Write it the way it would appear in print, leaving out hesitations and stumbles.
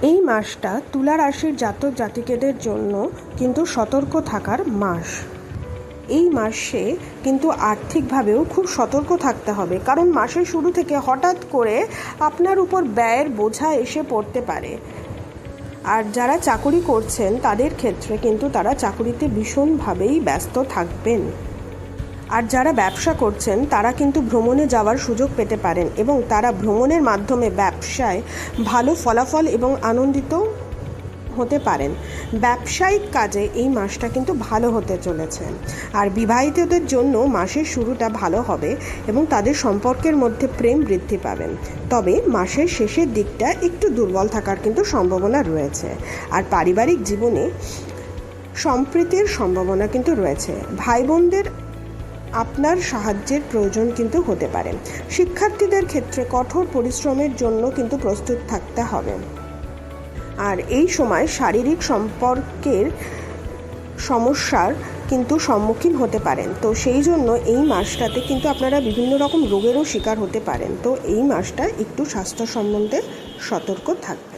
এই মাসটা তুলা রাশির জাতক জাতিকাদের জন্য কিন্তু সতর্ক থাকার মাস। এই মাসে কিন্তু আর্থিকভাবেও খুব সতর্ক থাকতে হবে, কারণ মাসের শুরু থেকে হঠাৎ করে আপনার উপর ব্যয়ের বোঝা এসে পড়তে পারে। আর যারা চাকুরি করছেন তাদের ক্ষেত্রে কিন্তু তারা চাকুরিতে ভীষণভাবেই ব্যস্ত থাকবেন। আর যারা ব্যবসা করছেন তারা কিন্তু ভ্রমণে যাওয়ার সুযোগ পেতে পারেন এবং তারা ভ্রমণের মাধ্যমে ব্যবসায় ভালো ফলাফল এবং আনন্দিত হতে পারেন। ব্যবসায়িক কাজে এই মাসটা কিন্তু ভালো হতে চলেছে। আর বিবাহিতদের জন্য মাসের শুরুটা ভালো হবে এবং তাদের সম্পর্কের মধ্যে প্রেম বৃদ্ধি পাবেন। তবে মাসের শেষের দিকটা একটু দুর্বল থাকার কিন্তু সম্ভাবনা রয়েছে। আর পারিবারিক জীবনে সম্প্রীতির সম্ভাবনা কিন্তু রয়েছে। ভাই বোনদের আপনার সাহায্যের প্রয়োজন কিন্তু হতে পারে। শিক্ষার্থীদের ক্ষেত্রে কঠোর পরিশ্রমের জন্য কিন্তু প্রস্তুত থাকতে হবে। আর এই সময় শারীরিক সম্পর্কের সমস্যার কিন্তু সম্মুখীন হতে পারেন। তো সেই জন্য এই মাসটাতে কিন্তু আপনারা বিভিন্ন রকম রোগেরও শিকার হতে পারেন। তো এই মাসটা একটু স্বাস্থ্য সম্বন্ধে সতর্ক থাকবেন।